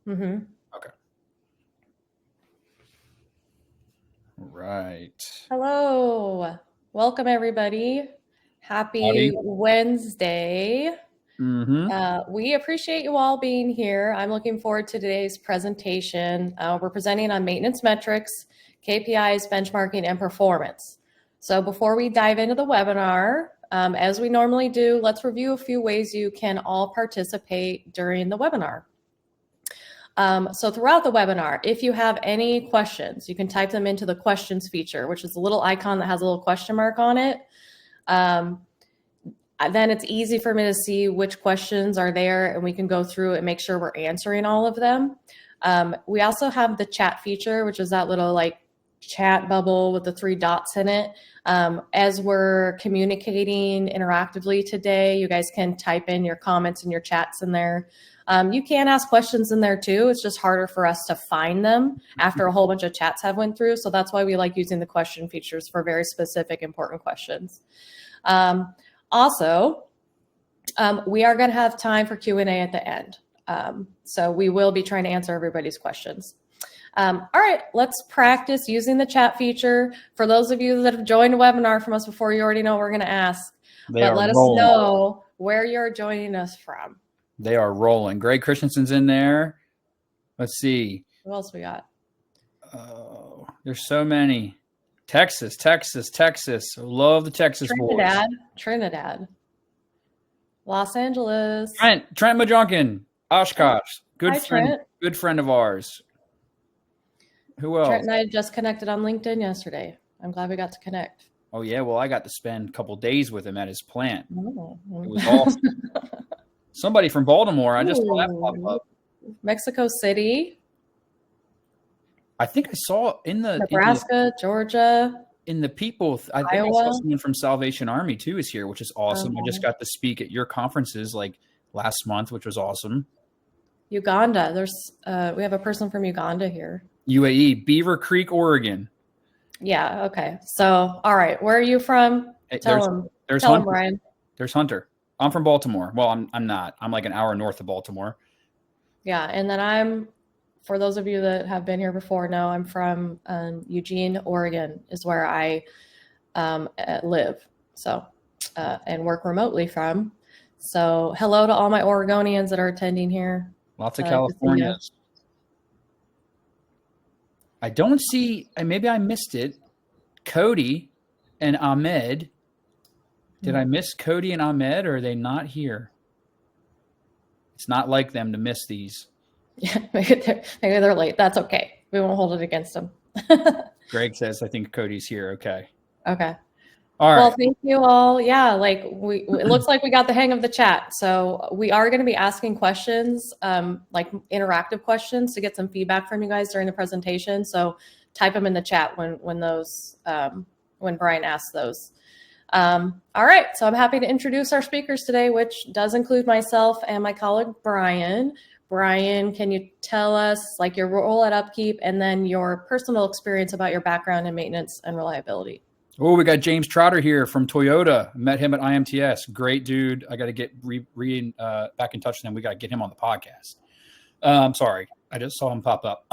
Mm-hmm. Okay. Right. Hello. Welcome, everybody. Happy Howdy. Wednesday. Mm-hmm. We appreciate you all being here. I'm looking forward to today's presentation. We're presenting on maintenance metrics, KPIs, benchmarking, and performance. So before we dive into the webinar, as we normally do, let's review a few ways you can all participate during the webinar. So throughout the webinar, if you have any questions, you can type them into the questions feature, which is a little icon that has a little question mark on it. Then it's easy for me to see which questions are there, and we can go through and make sure we're answering all of them. We also have the chat feature, which is that little like chat bubble with the 3 dots in it. As we're communicating interactively today, you guys can type in your comments and your chats in there. You can ask questions in there too. It's just harder for us to find them after a whole bunch of chats have went through. So that's why we like using the question features for very specific, important questions. Also, we are going to have time for Q&A at the end. So we will be trying to answer everybody's questions. All right, let's practice using the chat feature. For those of you that have joined a webinar from us before, you already know what we're going to ask. But let us know where you're joining us from. They are rolling. Greg Christensen's in there. Let's see. Who else we got? Oh, there's so many. Texas. Love the Texas boys. Trinidad. Los Angeles. Trent Majunkin. Oshkosh. Hi, Trent. Good friend of ours. Who else? Trent and I just connected on LinkedIn yesterday. I'm glad we got to connect. Oh, yeah. Well, I got to spend a couple days with him at his plant. Oh. It was awesome. Somebody from Baltimore. I just saw that pop up. Mexico City. I think I saw in the Nebraska, Georgia. In the people, I think I saw someone from Salvation Army too is here, which is awesome. I just got to speak at your conferences like last month, which was awesome. Uganda. We have a person from Uganda here. UAE, Beaver Creek, Oregon. Yeah. Okay. So, all right. Where are you from? Tell him, Brian. There's Hunter. I'm from Baltimore. Well, I'm not. I'm like an hour north of Baltimore. Yeah. And then for those of you that have been here before know, I'm from Eugene, Oregon is where I live. So, and work remotely from. So hello to all my Oregonians that are attending here. Lots of Californians. I don't see, maybe I missed it, Cody and Ahmed. Did I miss Cody and Ahmed, or are they not here? It's not like them to miss these. Yeah, maybe they're late. That's okay. We won't hold it against them. Greg says, I think Cody's here. Okay. Okay. All right. Well, thank you all. Yeah, it looks like we got the hang of the chat. So we are going to be asking questions, like interactive questions to get some feedback from you guys during the presentation. So type them in the chat when Brian asks those. All right. So I'm happy to introduce our speakers today, which does include myself and my colleague, Brian. Brian, can you tell us like your role at Upkeep and then your personal experience about your background in maintenance and reliability? Oh, we got James Trotter here from Toyota. Met him at IMTS. Great dude. I got to get back in touch with him. We got to get him on the podcast. Sorry, I just saw him pop up.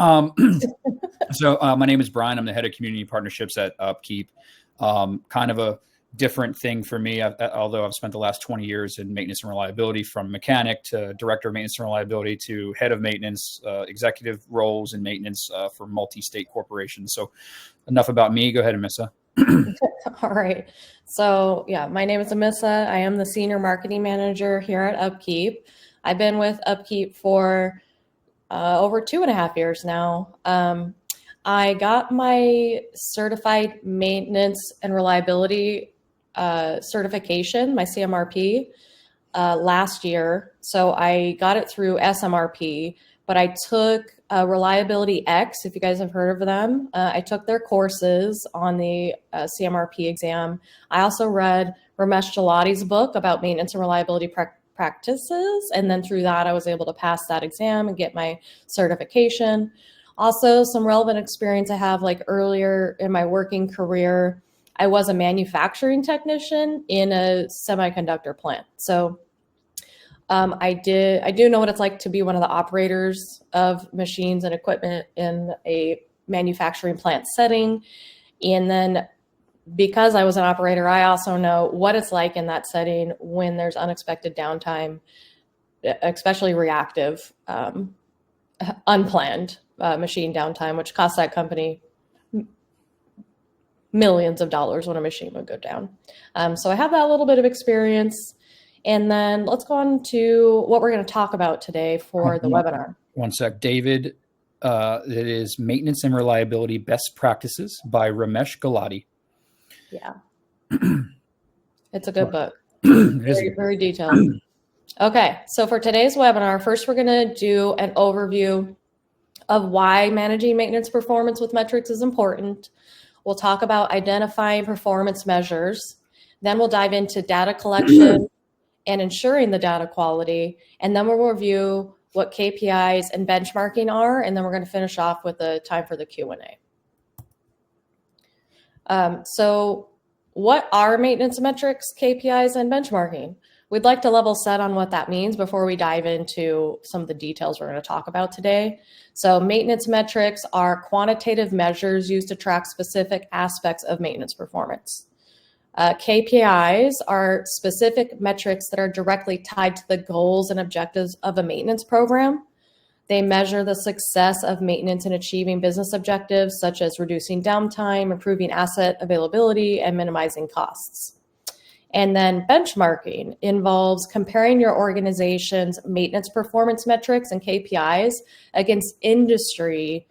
So my name is Brian. I'm the head of community partnerships at Upkeep. Kind of a different thing for me, although I've spent the last 20 years in maintenance and reliability, from mechanic to director of maintenance and reliability to head of maintenance, executive roles in maintenance for multi-state corporations. So enough about me. Go ahead, Amissa. All right. So yeah, my name is Amissa. I am the senior marketing manager here at Upkeep. I've been with Upkeep for over 2.5 years now. I got my certified maintenance and reliability certification, my CMRP, last year. So I got it through SMRP, but I took Reliability X, if you guys have heard of them. I took their courses on the CMRP exam. I also read Ramesh Jalati's book about maintenance and reliability practices. And then through that, I was able to pass that exam and get my certification. Also, some relevant experience I have, like earlier in my working career, I was a manufacturing technician in a semiconductor plant. So I do know what it's like to be one of the operators of machines and equipment in a manufacturing plant setting. And then because I was an operator, I also know what it's like in that setting when there's unexpected downtime, especially reactive, unplanned machine downtime, which costs that company millions of dollars when a machine would go down. So I have that little bit of experience. And then let's go on to what we're going to talk about today for the webinar. One sec, David. It is Maintenance and Reliability Best Practices by Ramesh Gulati. Yeah. It's a good book. It is Very, very detailed. Okay, so for today's webinar, first we're going to do an overview of why managing maintenance performance with metrics is important. We'll talk about identifying performance measures. Then we'll dive into data collection and ensuring the data quality. And then we'll review what KPIs and benchmarking are. And then we're going to finish off with the time for the Q&A. So what are maintenance metrics, KPIs, and benchmarking? We'd like to level set on what that means before we dive into some of the details we're going to talk about today. So maintenance metrics are quantitative measures used to track specific aspects of maintenance performance. KPIs are specific metrics that are directly tied to the goals and objectives of a maintenance program. They measure the success of maintenance in achieving business objectives, such as reducing downtime, improving asset availability, and minimizing costs. And then benchmarking involves comparing your organization's maintenance performance metrics and KPIs against industry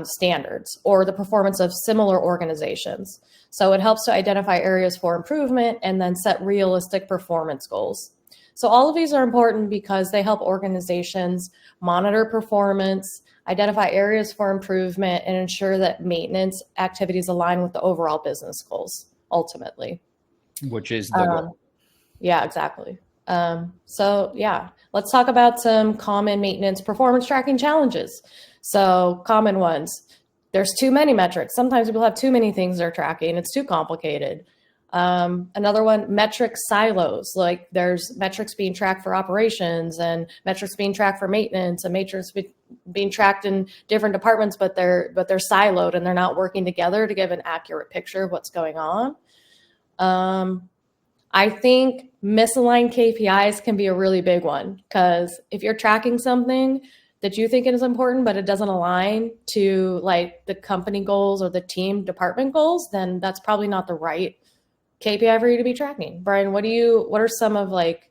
standards or the performance of similar organizations. So it helps to identify areas for improvement and then set realistic performance goals. So all of these are important because they help organizations monitor performance, identify areas for improvement, and ensure that maintenance activities align with the overall business goals, ultimately. Which is the goal. Yeah, exactly. So yeah, let's talk about some common maintenance performance tracking challenges. So common ones. There's too many metrics. Sometimes people have too many things they're tracking. It's too complicated. Another one, metric silos. Like there's metrics being tracked for operations and metrics being tracked for maintenance and metrics being tracked in different departments, but they're siloed and they're not working together to give an accurate picture of what's going on. I think misaligned KPIs can be a really big one because if you're tracking something that you think is important, but it doesn't align to like the company goals or the team department goals, then that's probably not the right KPI for you to be tracking. Brian, what are some of like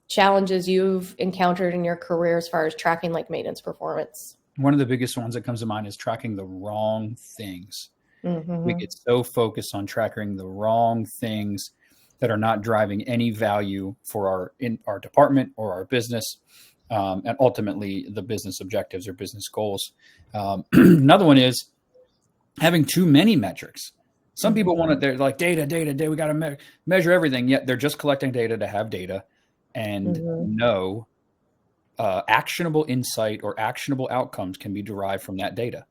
challenges you've encountered in your career as far as tracking like maintenance performance? One of the biggest ones that comes to mind is tracking the wrong things. Mm-hmm. We get so focused on tracking the wrong things that are not driving any value for our department or our business, and ultimately the business objectives or business goals. Another one is having too many metrics. Some people want it, they're like data. We got to measure everything, yet they're just collecting data to have data and no actionable insight or actionable outcomes can be derived from that data.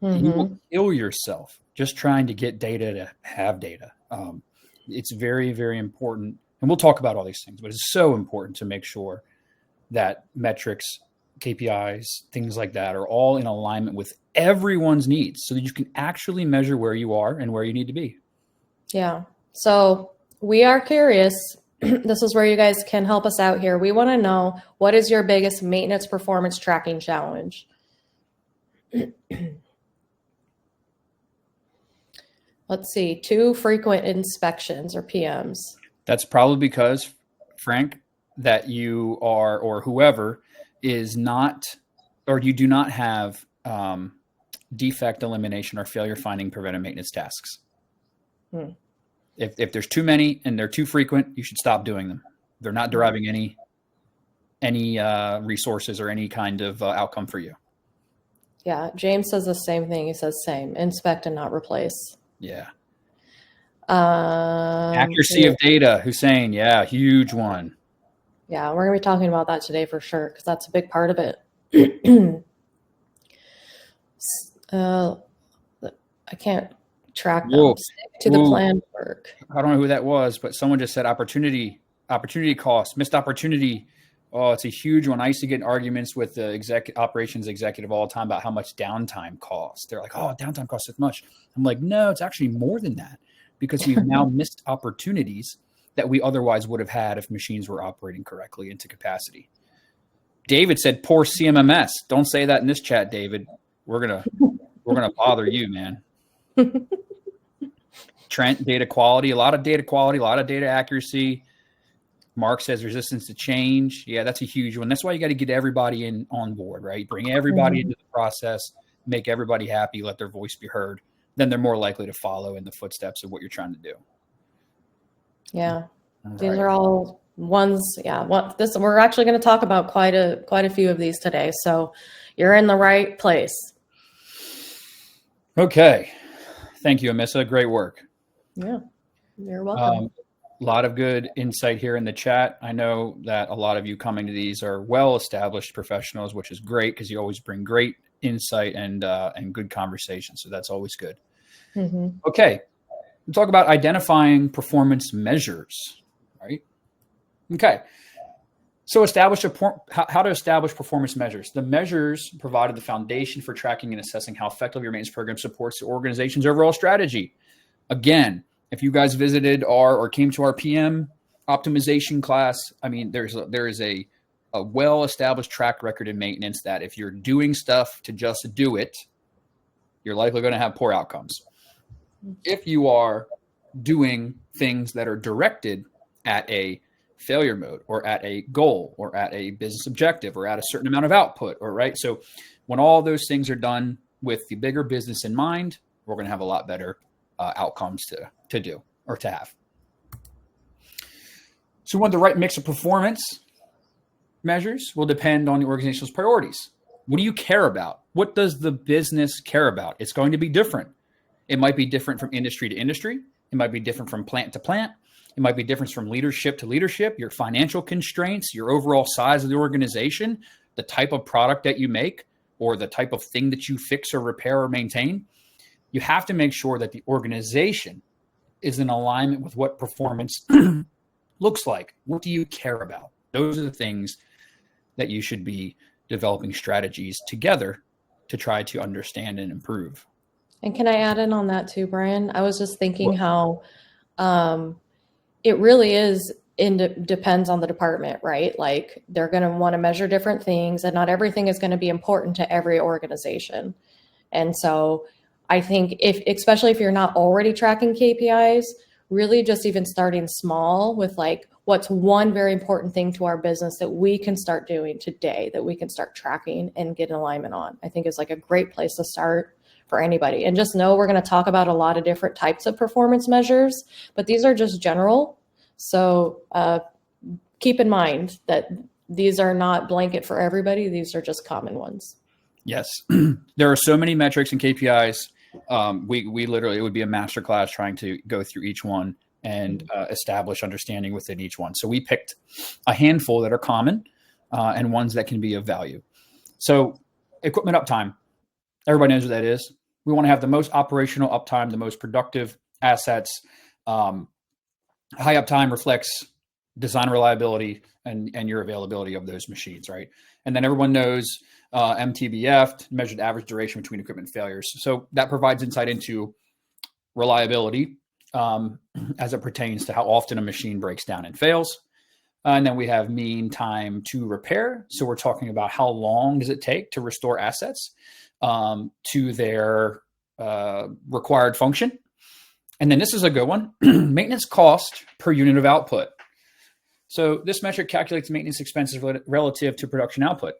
You will kill yourself just trying to get data to have data. It's very, very important. And we'll talk about all these things, but it's so important to make sure that metrics, KPIs, things like that are all in alignment with everyone's needs so that you can actually measure where you are and where you need to be. Yeah. So we are curious. This is where you guys can help us out here. We want to know, what is your biggest maintenance performance tracking challenge? Let's see, too frequent inspections or PMs. That's probably because, Frank, that you are, or whoever is not, or you do not have defect elimination or failure finding preventive maintenance tasks. If there's too many and they're too frequent, you should stop doing them. They're not deriving any resources or any kind of outcome for you. Yeah, James says the same thing. He says same, inspect and not replace. Yeah. Accuracy of data, Hussein. Yeah, huge one. Yeah, we're going to be talking about that today for sure, because that's a big part of it. I can't track them. Stick to the planned work. I don't know who that was, but someone just said opportunity cost, missed opportunity Oh, it's a huge one. I used to get in arguments with the operations executive all the time about how much downtime costs. They're like, oh, downtime costs this much. I'm like, no, it's actually more than that because we've now missed opportunities that we otherwise would have had if machines were operating correctly into capacity. David said, poor CMMS. Don't say that in this chat, David. We're gonna bother you, man. Trent, data quality, a lot of data accuracy. Mark says resistance to change. Yeah, that's a huge one. That's why you got to get everybody on board, right? Bring everybody into the process, make everybody happy, let their voice be heard. Then they're more likely to follow in the footsteps of what you're trying to do. Yeah, these are all ones. Yeah, we're actually going to talk about quite a few of these today. So you're in the right place. Okay, thank you, Amissa. Great work. Yeah, you're welcome. A lot of good insight here in the chat. I know that a lot of you coming to these are well-established professionals, which is great because you always bring great insight and good conversation. So that's always good. Mm-hmm. Okay, we'll talk about identifying performance measures, right? Okay, so how to establish performance measures. The measures provided the foundation for tracking and assessing how effective your maintenance program supports the organization's overall strategy. Again, if you guys visited or came to our PM optimization class, I mean, there is a well-established track record in maintenance that if you're doing stuff to just do it, you're likely going to have poor outcomes. If you are doing things that are directed at a failure mode or at a goal or at a business objective or at a certain amount of output, or right. So when all those things are done with the bigger business in mind, we're going to have a lot better outcomes to do or to have. So what the right mix of performance measures will depend on the organization's priorities. What do you care about? What does the business care about? It's going to be different. It might be different from industry to industry. It might be different from plant to plant. It might be different from leadership to leadership, your financial constraints, your overall size of the organization, the type of product that you make, or the type of thing that you fix or repair or maintain. You have to make sure that the organization is in alignment with what performance looks like. What do you care about? Those are the things that you should be developing strategies together to try to understand and improve. And can I add in on that too, Brian? I was just thinking how it really depends on the department, right? Like they're going to want to measure different things and not everything is going to be important to every organization. And so I think especially if you're not already tracking KPIs, really just even starting small with like, what's one very important thing to our business that we can start doing today, that we can start tracking and get in alignment on, I think is like a great place to start for anybody. And just know we're going to talk about a lot of different types of performance measures, but these are just general. So keep in mind that these are not blanket for everybody. These are just common ones. Yes. There are so many metrics and KPIs. We literally, it would be a masterclass trying to go through each one and establish understanding within each one. So we picked a handful that are common and ones that can be of value. So equipment uptime, everybody knows what that is. We want to have the most operational uptime, the most productive assets. High uptime reflects design reliability and your availability of those machines, right? And then everyone knows MTBF, measured average duration between equipment failures. So that provides insight into reliability as it pertains to how often a machine breaks down and fails. And then we have mean time to repair. So we're talking about how long does it take to restore assets to their required function. And then this is a good one, maintenance cost per unit of output. So this metric calculates maintenance expenses relative to production output.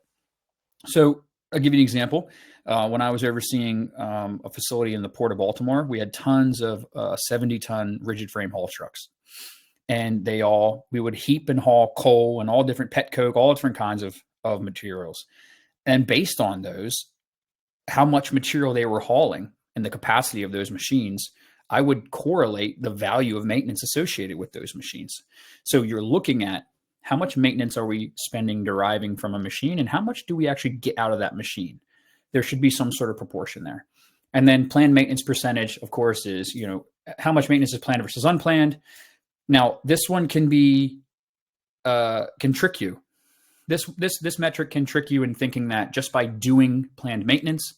So I'll give you an example. When I was overseeing a facility in the Port of Baltimore, we had tons of 70-ton rigid frame haul trucks. And we would heap and haul coal and all different pet coke, all different kinds of materials. And based on those, how much material they were hauling and the capacity of those machines, I would correlate the value of maintenance associated with those machines. So you're looking at how much maintenance are we spending deriving from a machine and how much do we actually get out of that machine? There should be some sort of proportion there. And then planned maintenance percentage, of course, is, how much maintenance is planned versus unplanned. Now, this one can trick you. this metric can trick you in thinking that just by doing planned maintenance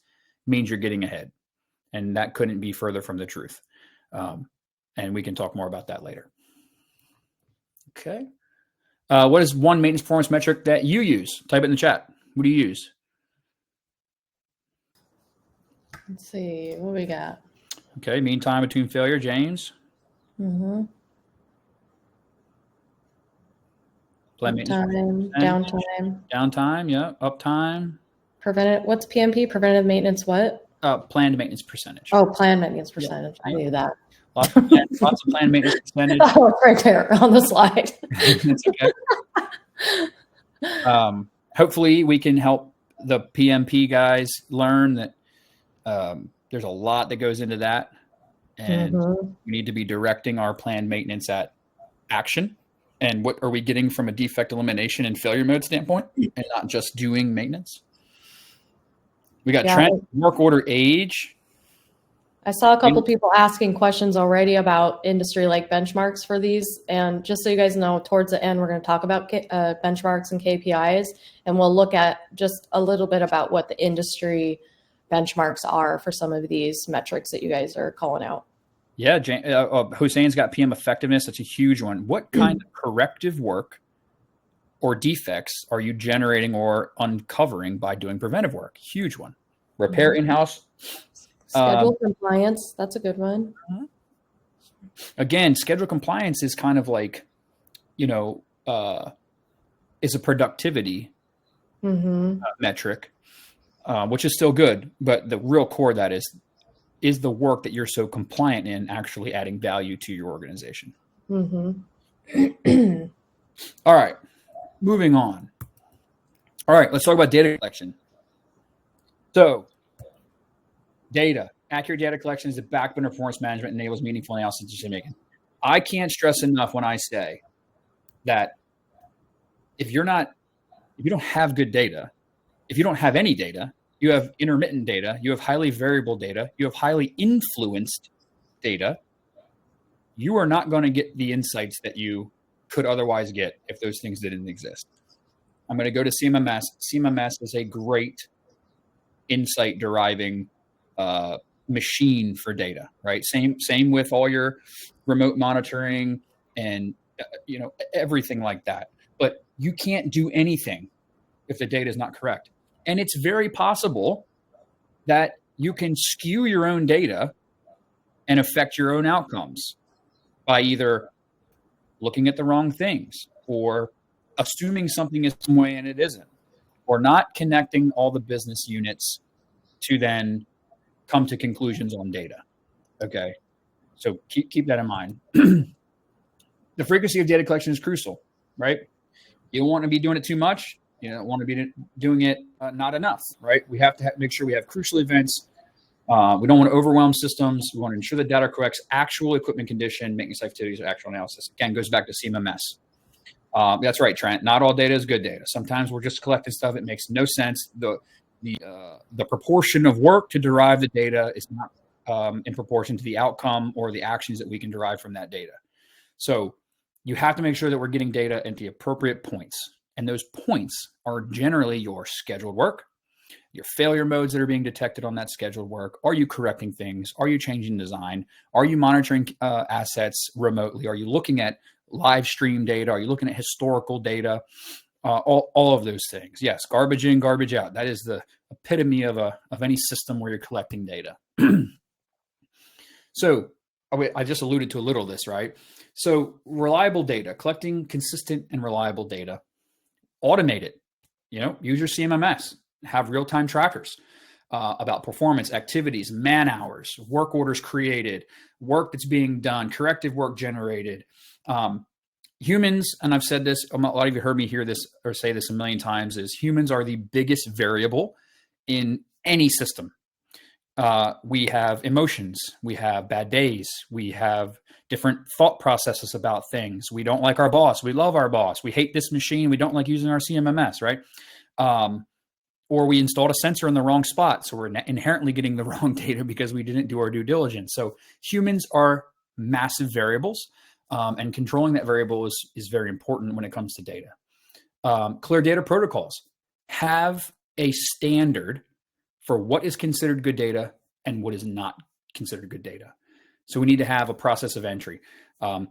means you're getting ahead, and that couldn't be further from the truth. And we can talk more about that later. Okay. What is one maintenance performance metric that you use? Type it in the chat. What do you use? Let's see, what we got? Okay, mean time between failure, James. Mm-hmm. Planned Uptime, downtime. Downtime, yeah. Uptime. What's PMP? Preventative maintenance what? Planned maintenance percentage. Oh, planned maintenance percentage. Yeah. I knew that. Lots of planned maintenance percentage. Oh, it's right there on the slide. That's okay. Hopefully we can help the PMP guys learn that there's a lot that goes into that, and we need to be directing our planned maintenance at action. And what are we getting from a defect elimination and failure mode standpoint, and not just doing maintenance? We got trend, work order age. I saw a couple people asking questions already about industry like benchmarks for these. And just so you guys know, towards the end, we're going to talk about benchmarks and KPIs, and we'll look at just a little bit about what the industry benchmarks are for some of these metrics that you guys are calling out. Yeah, Hussein's got PM effectiveness. That's a huge one. What kind of corrective work or defects are you generating or uncovering by doing preventive work? Huge one. Repair in-house. Schedule compliance. That's a good one. Again, schedule compliance is kind of like, is a productivity metric, which is still good. But the real core of that is the work that you're so compliant in actually adding value to your organization. All right, moving on. All right, let's talk about data collection. So accurate data collection is the backbone of performance management, enables meaningful analysis decision making. I can't stress enough when I say that if you don't have good data, if you don't have any data, you have intermittent data, you have highly variable data, you have highly influenced data, you are not going to get the insights that you could otherwise get if those things didn't exist. I'm going to go to CMMS. CMMS is a great insight deriving machine for data, right? Same with all your remote monitoring and everything like that. But you can't do anything if the data is not correct. And it's very possible that you can skew your own data and affect your own outcomes by either looking at the wrong things or assuming something is some way and it isn't, or not connecting all the business units to then come to conclusions on data. Okay. So keep that in mind. The frequency of data collection is crucial, right? You don't want to be doing it too much. You don't want to be doing it not enough, right? We have to make sure we have crucial events. We don't want to overwhelm systems. We want to ensure the data corrects actual equipment condition, maintenance activities, or actual analysis. Again, goes back to CMMS. That's right, Trent. Not all data is good data. Sometimes we're just collecting stuff. It makes no sense. The proportion of work to derive the data is not in proportion to the outcome or the actions that we can derive from that data. So you have to make sure that we're getting data at the appropriate points. And those points are generally your scheduled work, your failure modes that are being detected on that scheduled work. Are you correcting things? Are you changing design? Are you monitoring assets remotely? Are you looking at live stream data? Are you looking at historical data? All of those things. Yes, garbage in, garbage out. That is the epitome of any system where you're collecting data. So I just alluded to a little of this, right? So reliable data, collecting consistent and reliable data. Automate it, use your CMMS, have real-time trackers about performance, activities, man hours, work orders created, work that's being done, corrective work generated. Humans, and I've said this, a lot of you heard me hear this or say this a million times, is humans are the biggest variable in any system. We have emotions, we have bad days, we have different thought processes about things. We don't like our boss. We love our boss. We hate this machine. We don't like using our CMMS, right? Or we installed a sensor in the wrong spot. So we're inherently getting the wrong data because we didn't do our due diligence. So humans are massive variables, and controlling that variable is very important when it comes to data. Clear data protocols. Have a standard for what is considered good data and what is not considered good data. So we need to have a process of entry.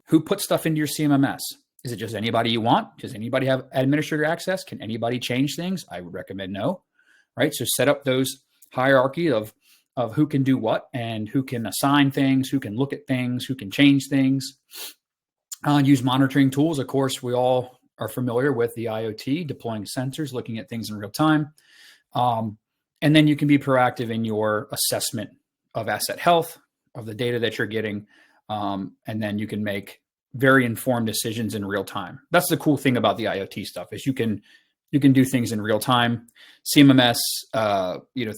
Who puts stuff into your CMMS? Is it just anybody you want? Does anybody have administrator access? Can anybody change things? I would recommend no, right? So set up those hierarchy of who can do what and who can assign things, who can look at things, who can change things. Use monitoring tools. Of course, we all are familiar with the IoT, deploying sensors, looking at things in real time. And then you can be proactive in your assessment of asset health, of the data that you're getting. And then you can make very informed decisions in real time. That's the cool thing about the IoT stuff is you can do things in real time. CMMS,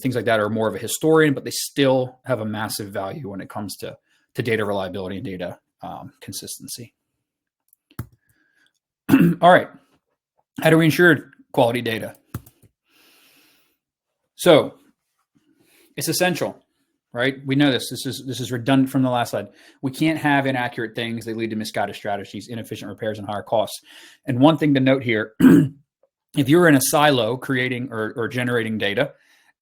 things like that are more of a historian, but they still have a massive value when it comes to data reliability and data consistency. All right. How do we ensure quality data? So it's essential, right? We know this. This is redundant from the last slide. We can't have inaccurate things. They lead to misguided strategies, inefficient repairs, and higher costs. And one thing to note here, if you're in a silo creating or generating data,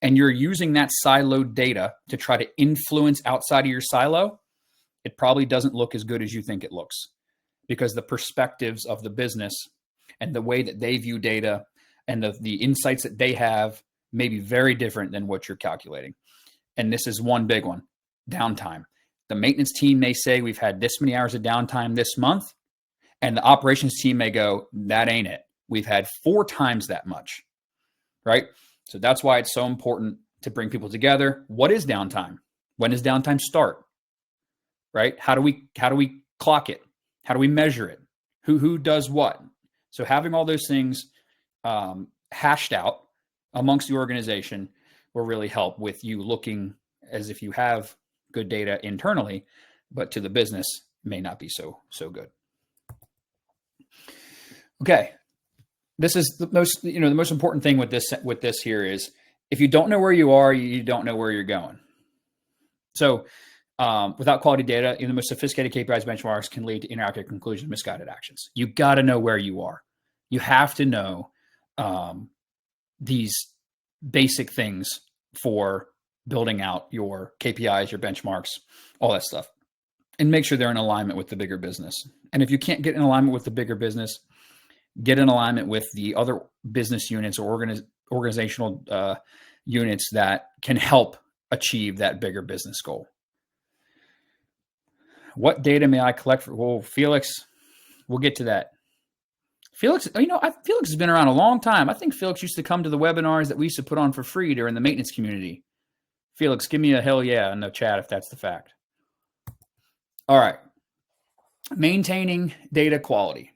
and you're using that siloed data to try to influence outside of your silo, it probably doesn't look as good as you think it looks, because the perspectives of the business and the way that they view data and the insights that they have may be very different than what you're calculating. And this is one big one: downtime. The maintenance team may say we've had this many hours of downtime this month, and the operations team may go, that ain't it. We've had 4 times that much, right? So that's why it's so important to bring people together. What is downtime? When does downtime start? Right? How do we clock it? How do we measure it? Who does what? So having all those things hashed out amongst the organization will really help with you looking as if you have good data internally, but to the business may not be so good. Okay. This is the most important thing with this here is if you don't know where you are, you don't know where you're going. So without quality data, even the most sophisticated KPIs benchmarks can lead to inaccurate conclusions, misguided actions. You got to know where you are. You have to know these basic things for building out your KPIs, your benchmarks, all that stuff, and make sure they're in alignment with the bigger business. And if you can't get in alignment with the bigger business, get in alignment with the other business units or organizational units that can help achieve that bigger business goal. What data may I collect well, Felix, we'll get to that. Felix, Felix has been around a long time. I think Felix used to come to the webinars that we used to put on for free during the maintenance community. Felix, give me a hell yeah in the chat if that's the fact. All right. Maintaining data quality.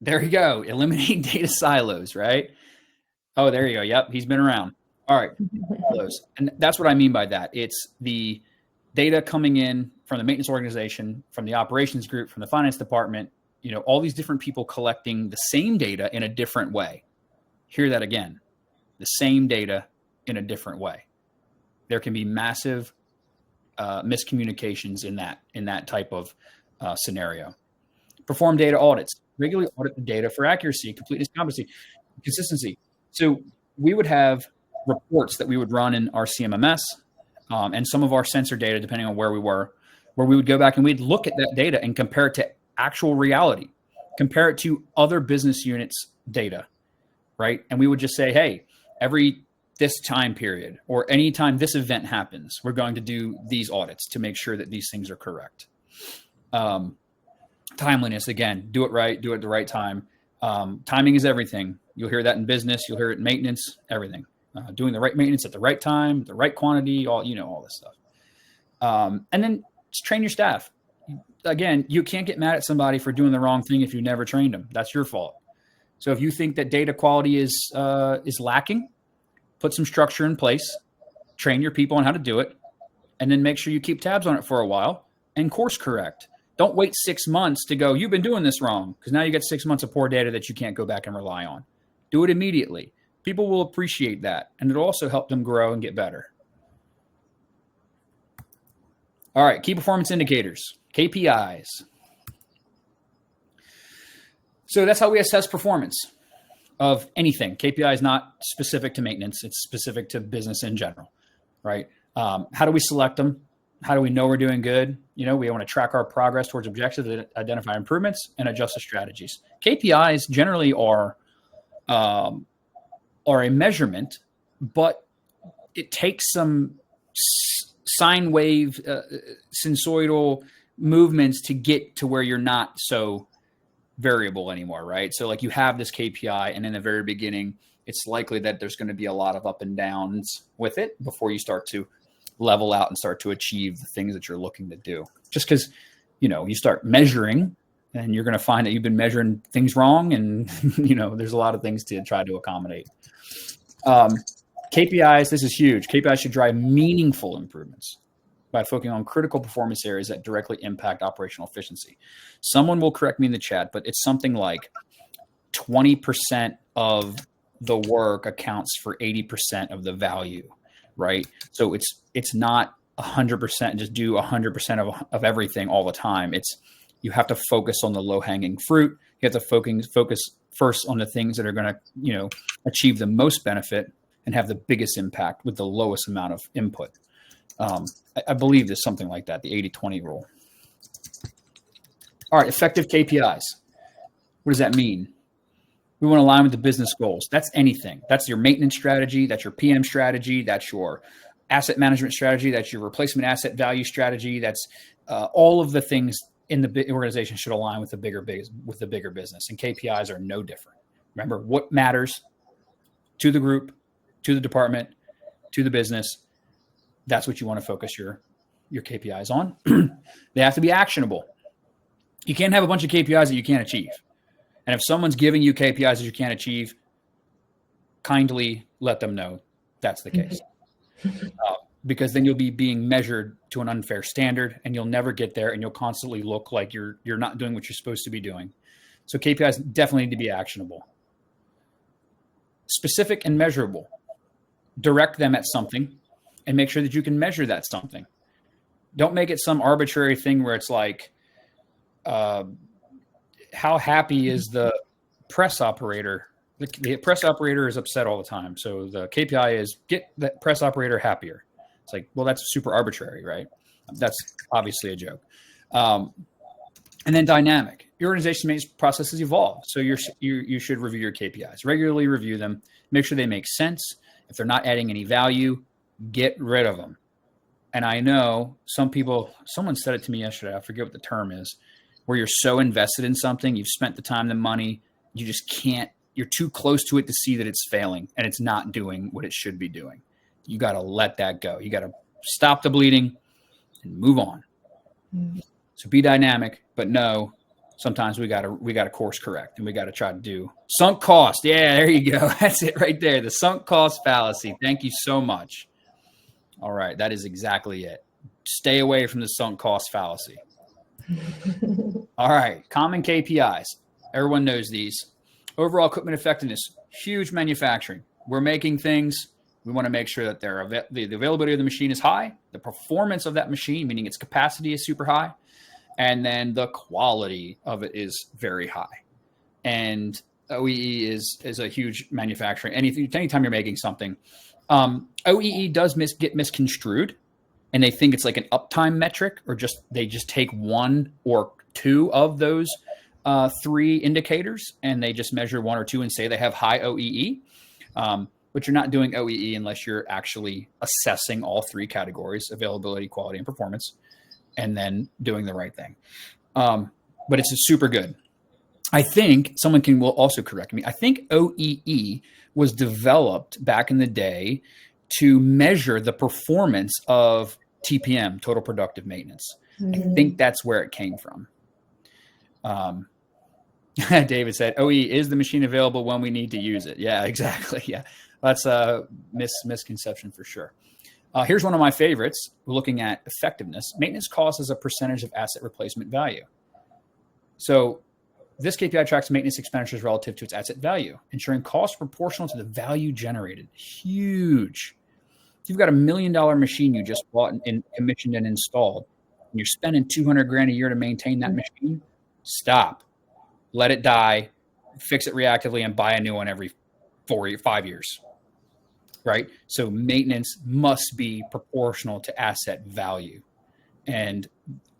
There you go. Eliminating data silos, right? Oh, there you go. Yep, he's been around. All right. Silos. And that's what I mean by that. It's the data coming in from the maintenance organization, from the operations group, from the finance department, all these different people collecting the same data in a different way. Hear that again. The same data in a different way. There can be massive miscommunications in that type of scenario. Perform data audits. Regularly audit the data for accuracy, completeness, competency, consistency. So we would have reports that we would run in our CMMS and some of our sensor data, depending on where we were, where we would go back and we'd look at that data and compare it to actual reality, compare it to other business units' data, right? And we would just say, hey, every this time period or anytime this event happens, we're going to do these audits to make sure that these things are correct. Timeliness, again, do it right, do it at the right time. Timing is everything. You'll hear that in business. You'll hear it in maintenance, everything. Doing the right maintenance at the right time, the right quantity, all this stuff. And then just train your staff. Again, you can't get mad at somebody for doing the wrong thing if you never trained them. That's your fault. So if you think that data quality is lacking, put some structure in place, train your people on how to do it, and then make sure you keep tabs on it for a while and course correct. Don't wait 6 months to go, you've been doing this wrong, because now you get 6 months of poor data that you can't go back and rely on. Do it immediately. People will appreciate that, and it'll also help them grow and get better. All right, key performance indicators, KPIs. So that's how we assess performance of anything. KPI is not specific to maintenance. It's specific to business in general, right? How do we select them? How do we know we're doing good? We want to track our progress towards objectives, identify improvements, and adjust the strategies. KPIs generally are a measurement, but it takes some sine wave, sinusoidal movements to get to where you're not so variable anymore, right? So like you have this KPI, and in the very beginning, it's likely that there's going to be a lot of up and downs with it before you start to level out and start to achieve the things that you're looking to do. Just because, you start measuring and you're going to find that you've been measuring things wrong, and, there's a lot of things to try to accommodate. KPIs, this is huge. KPIs should drive meaningful improvements by focusing on critical performance areas that directly impact operational efficiency. Someone will correct me in the chat, but it's something like 20% of the work accounts for 80% of the value, right? So it's not 100%, just do 100% of everything all the time. You have to focus on the low-hanging fruit. You have to focus first on the things that are going to, achieve the most benefit and have the biggest impact with the lowest amount of input. I believe there's something like that, the 80-20 rule. All right, effective KPIs. What does that mean? We want to align with the business goals. That's anything. That's your maintenance strategy. That's your PM strategy. That's your asset management strategy. That's your replacement asset value strategy. That's all of the things in the organization should align with the bigger business. And KPIs are no different. Remember, what matters to the group, to the department, to the business. That's what you want to focus your KPIs on. They have to be actionable. You can't have a bunch of KPIs that you can't achieve. And if someone's giving you KPIs that you can't achieve, kindly let them know that's the case. Because then you'll be being measured to an unfair standard, and you'll never get there, and you'll constantly look like you're not doing what you're supposed to be doing. So KPIs definitely need to be actionable. Specific and measurable. Direct them at something and make sure that you can measure that something. Don't make it some arbitrary thing where it's like, how happy is the press operator? The press operator is upset all the time. So the KPI is get the press operator happier. It's like, well, that's super arbitrary, right? That's obviously a joke. And then dynamic. Your organization maintenance processes evolve. So you should review your KPIs. Regularly review them. Make sure they make sense. If they're not adding any value, get rid of them. And I know someone said it to me yesterday, I forget what the term is, where you're so invested in something, you've spent the time, the money, you just can't, you're too close to it to see that it's failing and it's not doing what it should be doing. You got to let that go. You got to stop the bleeding and move on. Mm-hmm. So be dynamic, but no, sometimes we got to course correct, and we got to try to do sunk cost. Yeah, there you go. That's it right there. The sunk cost fallacy. Thank you so much. All right. That is exactly it. Stay away from the sunk cost fallacy. All right. Common KPIs. Everyone knows these. Overall equipment effectiveness, huge manufacturing. We're making things. We want to make sure that the availability of the machine is high. The performance of that machine, meaning its capacity, is super high. And then the quality of it is very high. And OEE is a huge manufacturing. Anytime you're making something, OEE does get misconstrued, and they think it's like an uptime metric, or they just take one or two of those three indicators, and they just measure one or two and say they have high OEE. But you're not doing OEE unless you're actually assessing all three categories: availability, quality, and performance, and then doing the right thing. But it's super good. I think someone will also correct me. I think OEE was developed back in the day to measure the performance of TPM, total productive maintenance. Mm-hmm. I think that's where it came from. David said, OEE is the machine available when we need to use it. Yeah, exactly. Yeah, that's a misconception for sure. Here's one of my favorites. We're looking at effectiveness. Maintenance cost as a percentage of asset replacement value. So this KPI tracks maintenance expenditures relative to its asset value, ensuring cost proportional to the value generated. Huge. If you've got $1 million machine you just bought and commissioned and installed, and you're spending $200,000 a year to maintain that machine, stop. Let it die. fix it reactively and buy a new one every 5 years, right? So maintenance must be proportional to asset value. And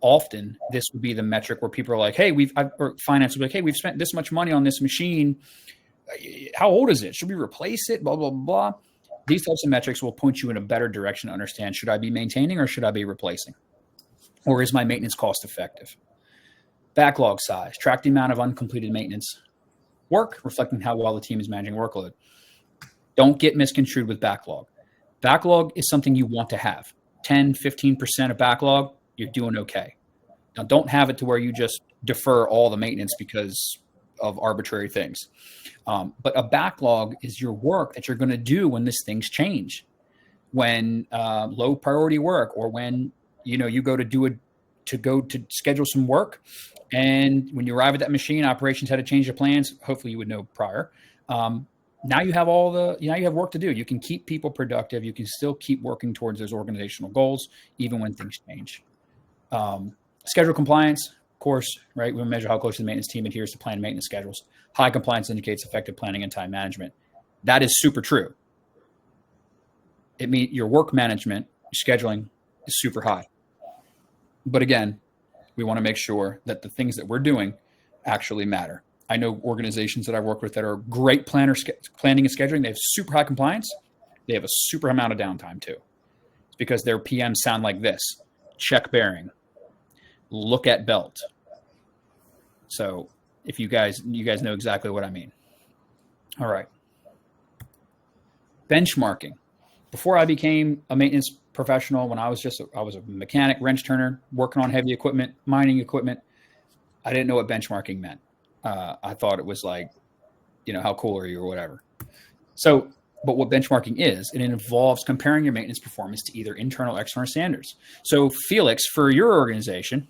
often this would be the metric where people are like, hey, or finance will be like, hey, we've spent this much money on this machine. How old is it? Should we replace it? Blah, blah, blah. These types of metrics will point you in a better direction to understand, should I be maintaining or should I be replacing? Or is my maintenance cost effective? Backlog size, track the amount of uncompleted maintenance work, reflecting how well the team is managing workload. Don't get misconstrued with backlog. Backlog is something you want to have. 10, 15% of backlog, you're doing okay. Now, don't have it to where you just defer all the maintenance because of arbitrary things. But a backlog is your work that you're going to do when these things change, when low priority work, or when you go to schedule some work, and when you arrive at that machine, operations had to change their plans. Hopefully, you would know prior. Now you have you have work to do. You can keep people productive. You can still keep working towards those organizational goals, even when things change. Schedule compliance, of course, right? We measure how close the maintenance team adheres to planned maintenance schedules. High compliance indicates effective planning and time management. That is super true. It means your work management, your scheduling is super high. But again, we want to make sure that the things that we're doing actually matter. I know organizations that I've worked with that are great planning and scheduling. They have super high compliance. They have a super amount of downtime too. It's because their PMs sound like this: check bearing, look at belt. So if you guys know exactly what I mean. All right. Benchmarking. Before I became a maintenance professional, when I was a mechanic, wrench turner, working on heavy equipment, mining equipment, I didn't know what benchmarking meant. I thought it was like, how cool are you or whatever. So, but what benchmarking is, it involves comparing your maintenance performance to either internal or external standards. So Felix, for your organization,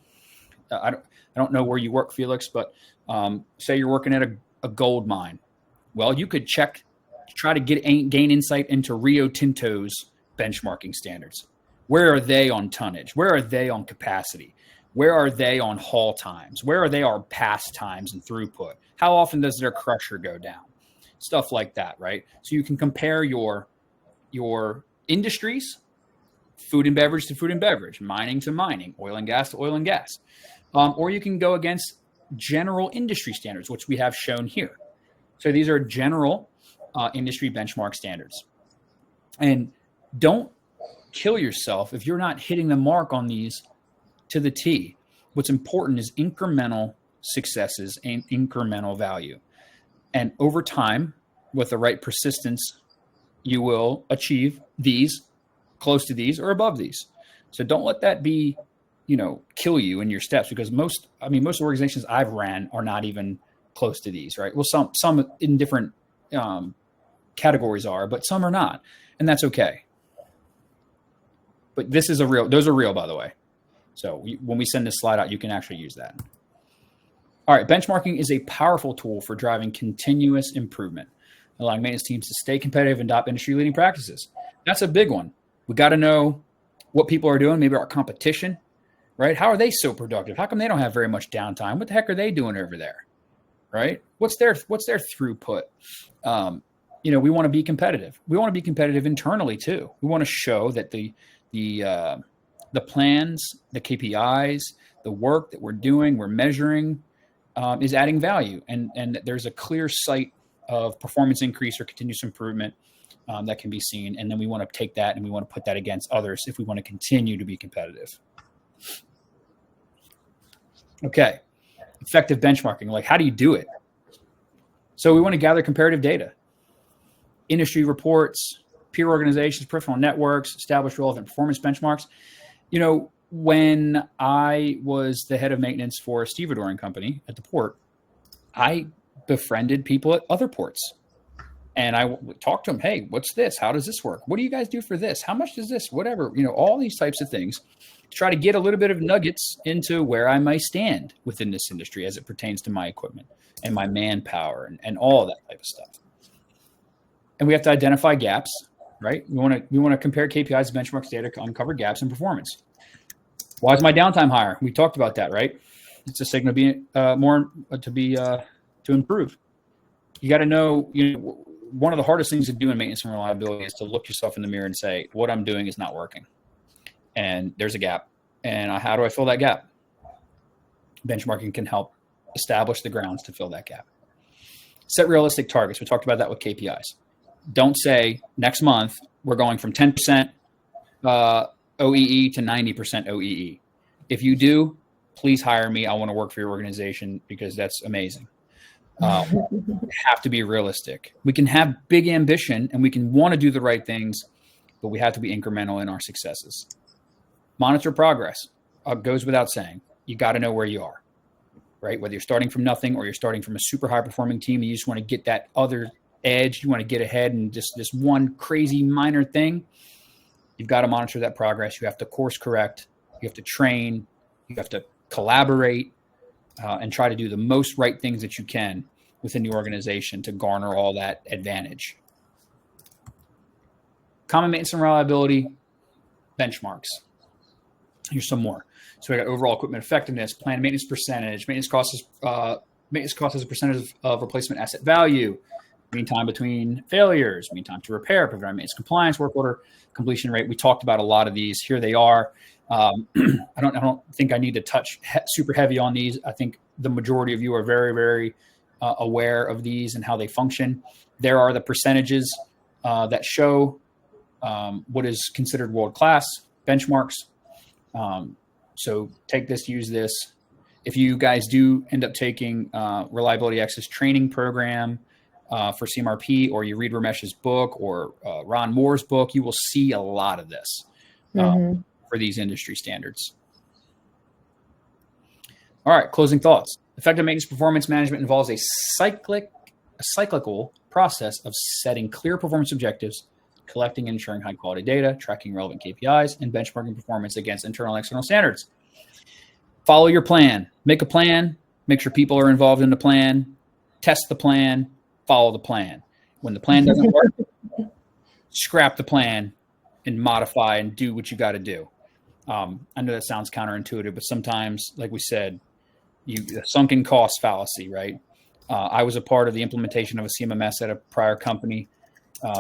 I don't know where you work, Felix, but say you're working at a gold mine. Well, you could try to gain insight into Rio Tinto's benchmarking standards. Where are they on tonnage? Where are they on capacity? Where are they on haul times? Where are they on pass times and throughput? How often does their crusher go down? Stuff like that, right? So you can compare your industries, food and beverage to food and beverage, mining to mining, oil and gas to oil and gas. Or you can go against general industry standards, which we have shown here. So these are general industry benchmark standards. And don't kill yourself if you're not hitting the mark on these to the T. What's important is incremental successes and incremental value. And over time, with the right persistence, you will achieve these, close to these, or above these. So don't let that be, kill you in your steps, because most organizations I've ran are not even close to these, right? Well, some in different categories are, but some are not, and that's okay. But those are real, by the way. So when we send this slide out, you can actually use that. All right, benchmarking is a powerful tool for driving continuous improvement, allowing maintenance teams to stay competitive and adopt industry-leading practices. That's a big one. We got to know what people are doing, maybe our competition, right? How are they so productive? How come they don't have very much downtime? What the heck are they doing over there, right? What's their throughput? We want to be competitive. We want to be competitive internally too. We want to show that the plans, the KPIs, the work that we're doing, we're measuring, is adding value, and that there's a clear sight of performance increase or continuous improvement that can be seen. And then we want to take that and we want to put that against others if we want to continue to be competitive. Okay, effective benchmarking. Like, how do you do it? So we want to gather comparative data, industry reports, peer organizations, professional networks, establish relevant performance benchmarks. When I was the head of maintenance for a stevedoring company at the port, I befriended people at other ports. And I talked to them, hey, what's this? How does this work? What do you guys do for this? How much does this? Whatever, all these types of things to try to get a little bit of nuggets into where I might stand within this industry as it pertains to my equipment and my manpower and all of that type of stuff. And we have to identify gaps, right? We want to compare KPIs, benchmarks, data to uncover gaps in performance. Why is my downtime higher? We talked about that, right? It's a signal to improve. You got to know, one of the hardest things to do in maintenance and reliability is to look yourself in the mirror and say, what I'm doing is not working. And there's a gap. And how do I fill that gap? Benchmarking can help establish the grounds to fill that gap. Set realistic targets. We talked about that with KPIs. Don't say next month we're going from 10% OEE to 90% OEE. If you do, please hire me. I want to work for your organization because that's amazing. Have to be realistic. We can have big ambition and we can want to do the right things, but we have to be incremental in our successes. Monitor progress. Goes without saying. You got to know where you are, right? Whether you're starting from nothing or you're starting from a super high performing team, you just want to get that other edge. You want to get ahead and just this one crazy minor thing. You've got to monitor that progress. You have to course correct. You have to train. You have to collaborate and try to do the most right things that you can within the organization to garner all that advantage. Common maintenance and reliability benchmarks. Here's some more. So we got overall equipment effectiveness, planned maintenance percentage, maintenance costs as a percentage of replacement asset value, mean time between failures, mean time to repair, preventive maintenance compliance, work order completion rate. We talked about a lot of these. Here they are. I don't think I need to touch super heavy on these. I think the majority of you are very, very aware of these and how they function. There are the percentages that show what is considered world-class benchmarks. So take this, use this. If you guys do end up taking Reliability Access training program for CMRP, or you read Ramesh's book or Ron Moore's book, you will see a lot of this for these industry standards. All right, closing thoughts. Effective maintenance performance management involves a cyclical process of setting clear performance objectives, collecting and ensuring high quality data, tracking relevant KPIs, and benchmarking performance against internal and external standards. Follow your plan. Make a plan. Make sure people are involved in the plan. Test the plan. Follow the plan. When the plan doesn't work, scrap the plan and modify and do what you got to do. I know that sounds counterintuitive, but sometimes, like we said, the sunken cost fallacy, right? I was a part of the implementation of a CMMS at a prior company.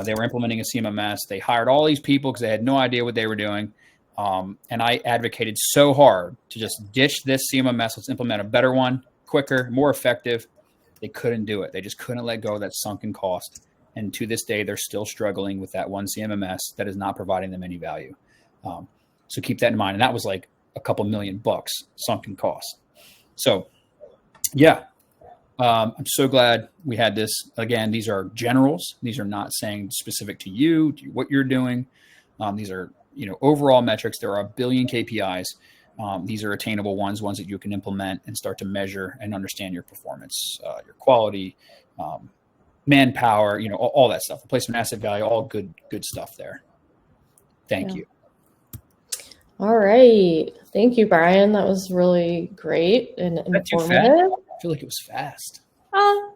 They were implementing a CMMS. They hired all these people because they had no idea what they were doing. And I advocated so hard to just ditch this CMMS. Let's implement a better one, quicker, more effective. They couldn't do it. They just couldn't let go of that sunken cost. And to this day, they're still struggling with that one CMMS that is not providing them any value. So keep that in mind. And that was like a couple $1 million sunken cost. So yeah, I'm so glad we had this. Again, these are generals. These are not saying specific to you, to what you're doing. These are, overall metrics. There are 1 billion KPIs. These are attainable ones that you can implement and start to measure and understand your performance, your quality, manpower, all that stuff, replacement asset value, all good stuff there. Thank you. All right. Thank you, Brian. That was really great and informative. I feel like it was fast.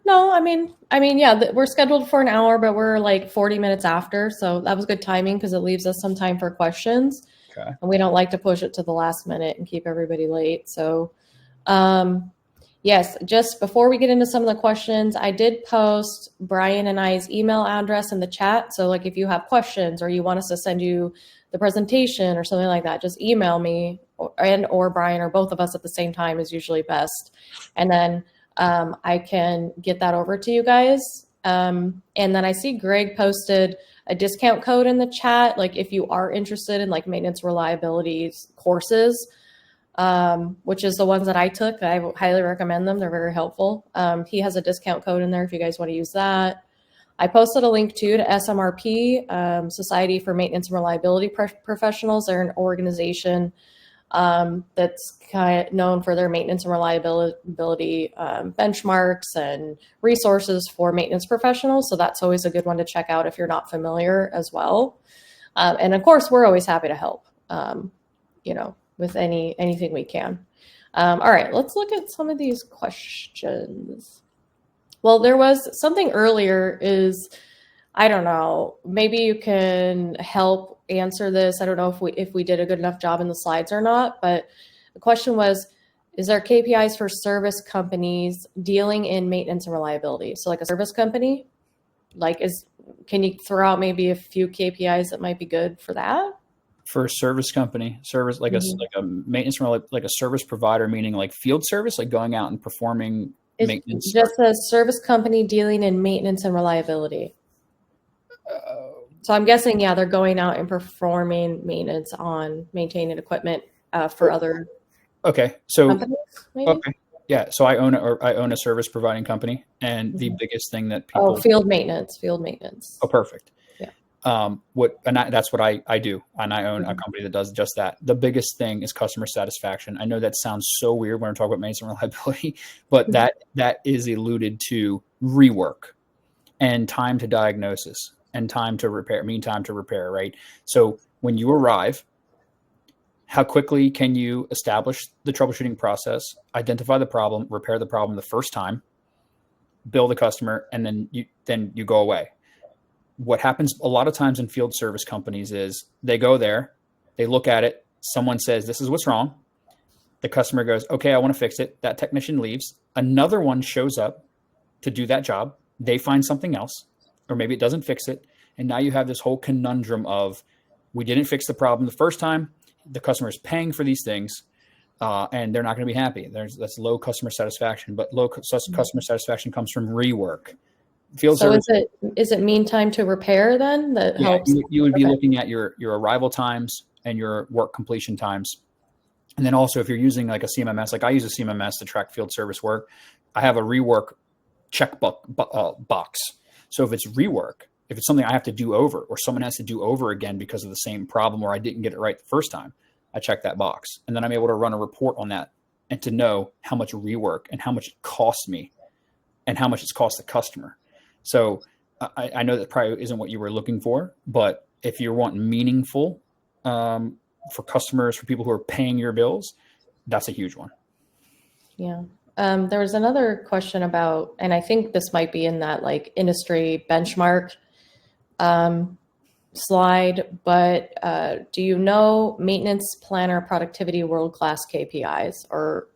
No, I mean, yeah, we're scheduled for an hour, but we're like 40 minutes after. So that was good timing because it leaves us some time for questions. Okay. And we don't like to push it to the last minute and keep everybody late. So, yes, just before we get into some of the questions, I did post Brian and I's email address in the chat. So like if you have questions or you want us to send you the presentation or something like that, just email me or Brian or both of us at the same time is usually best. And then I can get that over to you guys. And then I see Greg posted a discount code in the chat. Like if you are interested in like maintenance reliability courses, which is the ones that I took, I highly recommend them. They're very helpful. He has a discount code in there if you guys want to use that. I posted a link too to SMRP, Society for Maintenance and Reliability Professionals. They're an organization that's kind of known for their maintenance and reliability benchmarks and resources for maintenance professionals. So that's always a good one to check out if you're not familiar as well. And of course, we're always happy to help, with anything we can. All right, let's look at some of these questions. Well, there was something earlier I don't know, maybe you can help answer this. I don't know if we did a good enough job in the slides or not, but the question was, is there KPIs for service companies dealing in maintenance and reliability? So like a service company, can you throw out maybe a few KPIs that might be good for that? For a service company, service like Mhm. a maintenance like a service provider, meaning like field service, like going out and performing It's maintenance. just a service company dealing in maintenance and reliability. So I'm guessing, yeah, they're going out and performing maintenance on maintaining equipment for other Okay, so companies, maybe? okay, yeah. So I own a service providing company, and the Mhm. biggest thing that Oh, people field maintenance. oh perfect. Yeah. That's what I do, and I own a Mhm. company that does just that. The biggest thing is customer satisfaction. I know that sounds so weird when we're talking about maintenance and reliability, but Mhm. that is alluded to rework and time to diagnosis and time to repair, mean time to repair, right? So when you arrive, how quickly can you establish the troubleshooting process, identify the problem, repair the problem the first time, bill the customer, and then you go away. What happens a lot of times in field service companies is they go there, they look at it, someone says, this is what's wrong. The customer goes, okay, I want to fix it. That technician leaves. Another one shows up to do that job. They find something else, or maybe it doesn't fix it. And now you have this whole conundrum of we didn't fix the problem the first time. The customer is paying for these things, and they're not going to be happy. That's low customer satisfaction, but low customer satisfaction comes from rework. Field So service. is it mean time to repair then that Yeah, helps? you would be Okay. looking at your arrival times and your work completion times. And then also if you're using like a CMMS, like I use a CMMS to track field service work, I have a rework checkbook box. So if it's rework, if it's something I have to do over or someone has to do over again because of the same problem or I didn't get it right the first time, I check that box. And then I'm able to run a report on that and to know how much rework and how much it costs me and how much it's cost the customer. So I know that probably isn't what you were looking for, but if you're wanting meaningful for customers, for people who are paying your bills, that's a huge one. Yeah. There was another question about, and I think this might be in that like industry benchmark slide, but do you know maintenance planner productivity world-class KPIs? Or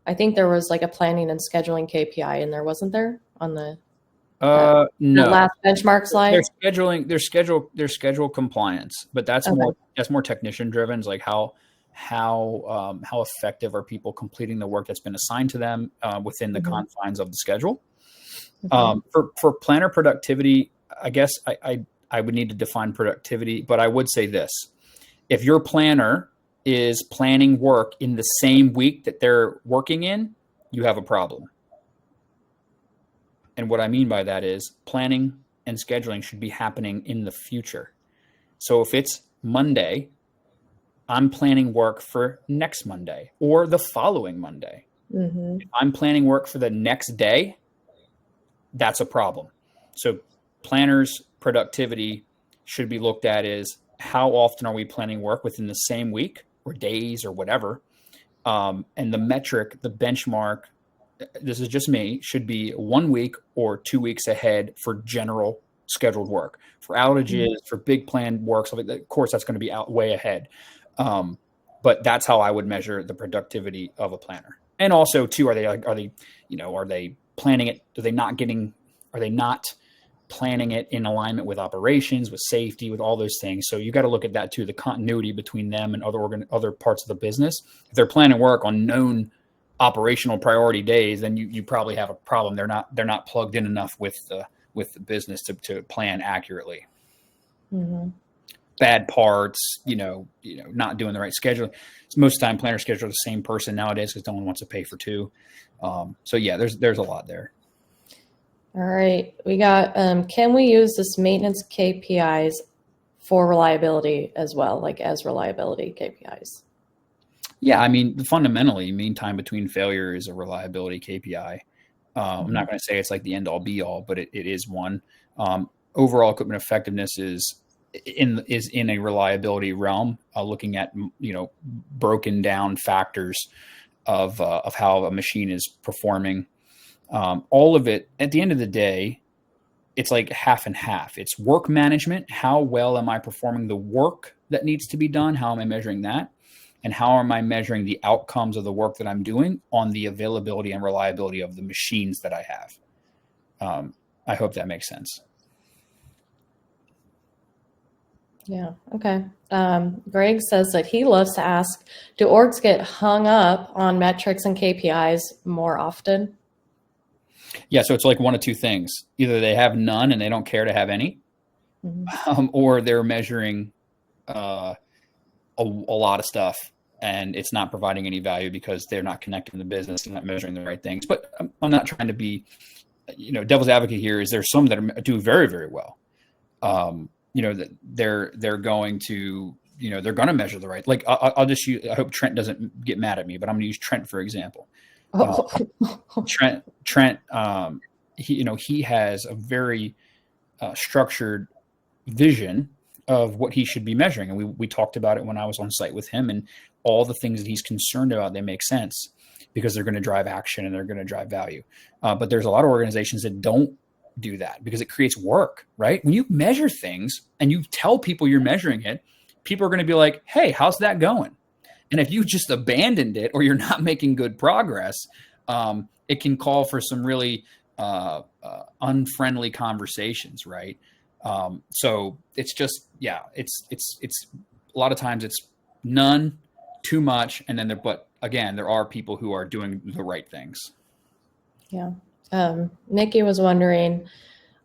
I think there was like a planning and scheduling KPI in there, wasn't there, on that, that No, last benchmark they're slide? scheduling, their schedule compliance, but Okay. that's more technician driven. It's like how effective are people completing the work that's been assigned to them within the Mhm. confines of the schedule. Okay. For planner productivity, I guess I would need to define productivity, but I would say this: if your planner is planning work in the same week that they're working in, you have a problem. And what I mean by that is planning and scheduling should be happening in the future. So if it's Monday, I'm planning work for next Monday or the following Monday. Hmm. If I'm planning work for the next day, that's a problem. So planners' productivity should be looked at as how often are we planning work within the same week or days or whatever. And the metric, the benchmark, this is just me, should be 1 week or 2 weeks ahead for general scheduled work. For outages, for big planned work, so of course that's going to be out way ahead. Um, but that's how I would measure the productivity of a planner. And also, too, are they planning it? Are they not planning it in alignment with operations, with safety, with all those things? So you got to look at that too, the continuity between them and other parts of the business. If they're planning work on known operational priority days, then you probably have a problem. They're not plugged in enough with the business to plan accurately. Hmm. Bad parts, not doing the right scheduling. So most of the time, planners schedule the same person nowadays because no one wants to pay for two. So yeah, there's a lot there. All right. We got, can we use this maintenance KPIs for reliability as well, like as reliability KPIs? Yeah, I mean, fundamentally, mean time between failure is a reliability KPI. I'm Mhm. not going to say it's like the end all be all, but it is one. Overall equipment effectiveness is in a reliability realm, looking at broken down factors of how a machine is performing. All of it at the end of the day, it's like half and half. It's work management. How well am I performing the work that needs to be done? How am I measuring that? and how am I measuring the outcomes of the work that I'm doing on the availability and reliability of the machines that I have. I hope that makes sense. Yeah. Okay. Greg says that he loves to ask, do orgs get hung up on metrics and KPIs more often? Yeah. So it's like one of two things. Either they have none and they don't care to have any, or they're measuring a lot of stuff and it's not providing any value because they're not connecting the business and not measuring the right things. But I'm not trying to be, devil's advocate here. Is there's some that do very, very well. That they're going to, they're going to measure the right. Like I'll just use. I hope Trent doesn't get mad at me, but I'm going to use Trent for example. Trent, he has a very structured vision of what he should be measuring, and we talked about it when I was on site with him, and all the things that he's concerned about, they make sense because they're going to drive action and they're going to drive value. But there's a lot of organizations that don't do that because it creates work, right? When you measure things and you tell people you're measuring it, people are going to be like, hey, how's that going? And if you just abandoned it or you're not making good progress, it can call for some really unfriendly conversations, right? So it's just, it's a lot of times it's none, too much. And then but again, there are people who are doing the right things. Yeah. Nikki was wondering,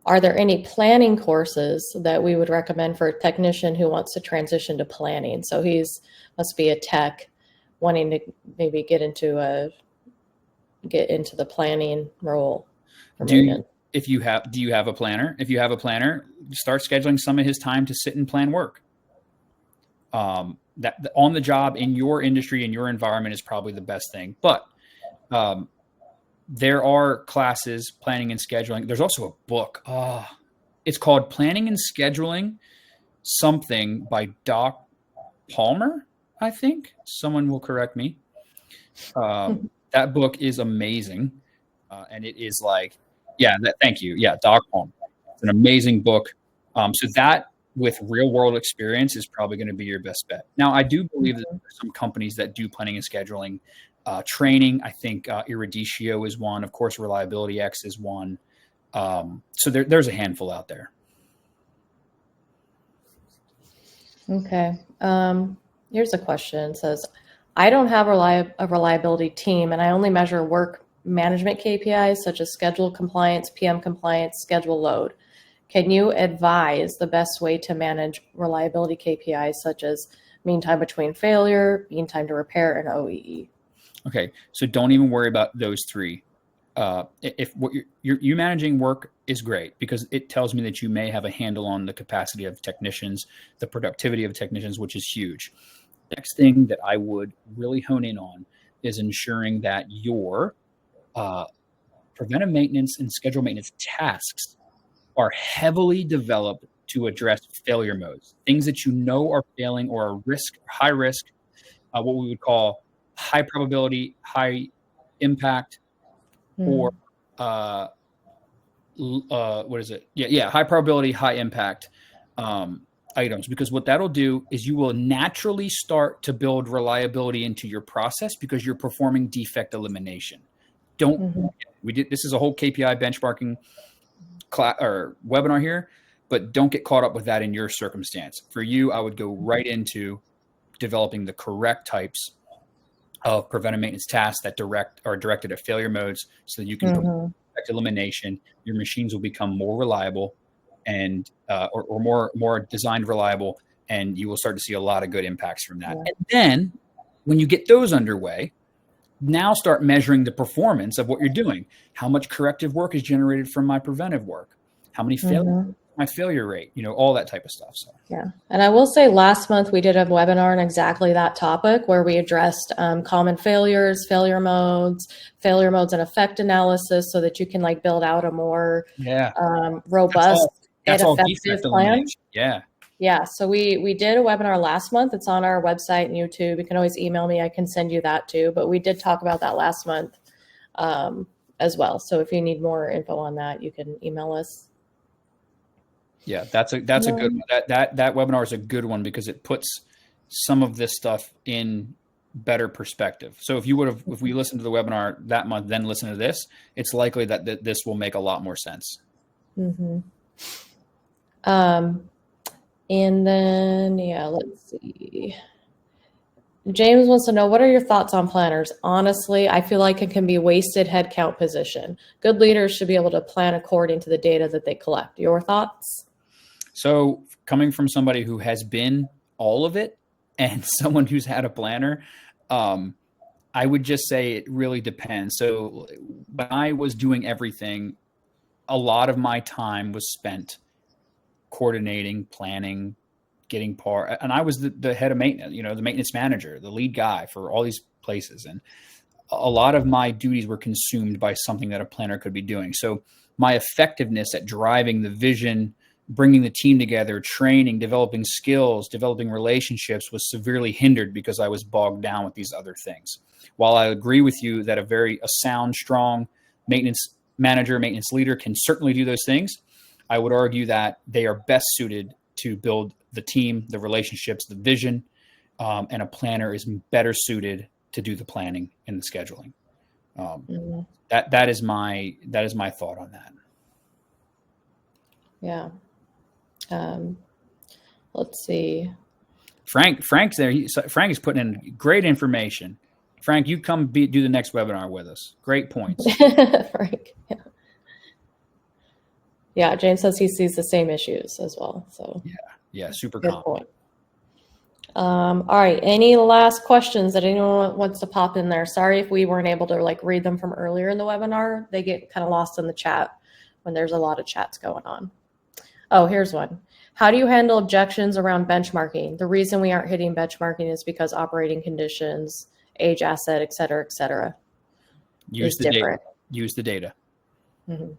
are there any planning courses that we would recommend for a technician who wants to transition to planning? So must be a tech wanting to maybe get into the planning role. Do you have a planner? If you have a planner, start scheduling some of his time to sit and plan work. That on the job in your industry, in your environment is probably the best thing. But there are classes, planning and scheduling. There's also a book. It's called Planning and Scheduling something by Doc Palmer, I think. Someone will correct me. That book is amazing. And it is like, thank you. Yeah, Doc Palmer. It's an amazing book. So that with real world experience is probably going to be your best bet. Now, I do believe that there are some companies that do planning and scheduling training. I think Iridicio is one. Of course, Reliability X is one. So there's a handful out there. Okay. Here's a question. It says, I don't have a reliability team, and I only measure work management KPIs such as schedule compliance, PM compliance, schedule load. Can you advise the best way to manage reliability KPIs such as mean time between failure, mean time to repair, and OEE? Okay, so don't even worry about those three. If what you're managing work is great because it tells me that you may have a handle on the capacity of technicians, the productivity of technicians, which is huge. Next thing that I would really hone in on is ensuring that your preventive maintenance and schedule maintenance tasks are heavily developed to address failure modes, things that are failing or are high risk, what we would call high probability, high impact, or what is it? High probability, high impact items. Because what that'll do is you will naturally start to build reliability into your process because you're performing defect elimination. This is a whole KPI benchmarking class or webinar here, but don't get caught up with that in your circumstance. For you, I would go right into developing the correct types of preventive maintenance tasks that are directed at failure modes so that you can perform defect elimination. Your machines will become more reliable and or more designed reliable, and you will start to see a lot of good impacts from that. And then when you get those underway, now start measuring the performance of what you're doing. How much corrective work is generated from my preventive work? How many failures? My failure rate, all that type of stuff. So yeah. And I will say last month we did a webinar on exactly that topic where we addressed common failures, failure modes and effect analysis so that you can build out a more robust and effective plan. Yeah. So we did a webinar last month. It's on our website and YouTube. You can always email me. I can send you that too. But we did talk about that last month as well. So if you need more info on that, you can email us. Yeah, that's a good one. That webinar is a good one because it puts some of this stuff in better perspective. So if we listened to the webinar that month, then listen to this, it's likely that this will make a lot more sense. Mm-hmm. And then, yeah, let's see. James wants to know, what are your thoughts on planners? Honestly, I feel like it can be a wasted headcount position. Good leaders should be able to plan according to the data that they collect. Your thoughts? So coming from somebody who has been all of it and someone who's had a planner, I would just say it really depends. So when I was doing everything, a lot of my time was spent coordinating, planning, getting and I was the head of maintenance, the maintenance manager, the lead guy for all these places. And a lot of my duties were consumed by something that a planner could be doing. So my effectiveness at driving the vision, bringing the team together, training, developing skills, developing relationships was severely hindered because I was bogged down with these other things. While I agree with you that a sound, strong maintenance manager, maintenance leader can certainly do those things, I would argue that they are best suited to build the team, the relationships, the vision, and a planner is better suited to do the planning and the scheduling. That is my thought on that. Yeah. Let's see. Frank's there. Frank is putting in great information. Frank, you come do the next webinar with us. Great points. Frank. Yeah. Yeah, James says he sees the same issues as well. So yeah, super good common. point. All right. Any last questions that anyone wants to pop in there? Sorry if we weren't able to read them from earlier in the webinar. They get kind of lost in the chat when there's a lot of chats going on. Oh, here's one. How do you handle objections around benchmarking? The reason we aren't hitting benchmarking is because operating conditions, age asset, et cetera, Use the data. Use the data. Mm-hmm.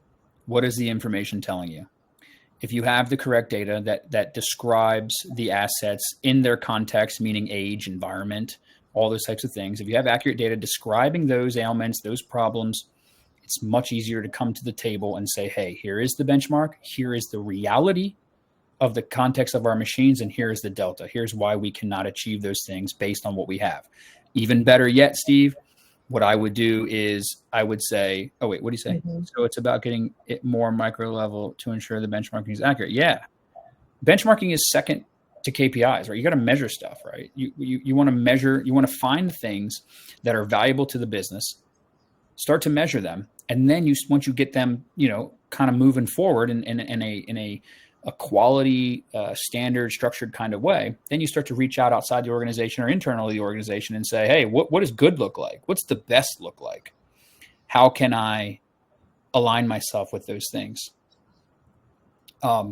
What is the information telling you? If you have the correct data that describes the assets in their context, meaning age, environment, all those types of things, if you have accurate data describing those ailments, those problems, it's much easier to come to the table and say, hey, here is the benchmark. Here is the reality of the context of our machines. And here's the delta. Here's why we cannot achieve those things based on what we have. Even better yet, Steve, what I would do is I would say, oh, wait, what do you say? Mm-hmm. So it's about getting it more micro level to ensure the benchmarking is accurate. Yeah. Benchmarking is second to KPIs, right? You got to measure stuff, right? You want to measure, you want to find things that are valuable to the business, start to measure them. And then once you get them, kind of moving forward in a quality, standard, structured kind of way, then you start to reach out outside the organization or internally the organization and say, hey, what does good look like? What's the best look like? How can I align myself with those things? Yeah.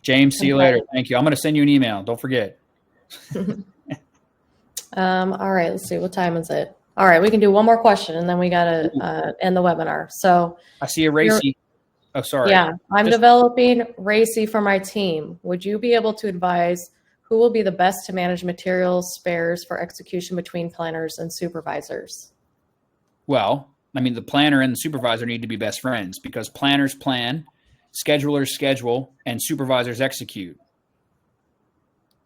James, see you later. Thank you. I'm going to send you an email. Don't forget. All right, let's see. What time is it? All right, we can do one more question and then we got to end the webinar. So I see a Racy. Oh, sorry. Yeah, I'm developing Racy for my team. Would you be able to advise who will be the best to manage materials, spares for execution between planners and supervisors? Well, I mean, the planner and the supervisor need to be best friends because planners plan, schedulers schedule, and supervisors execute.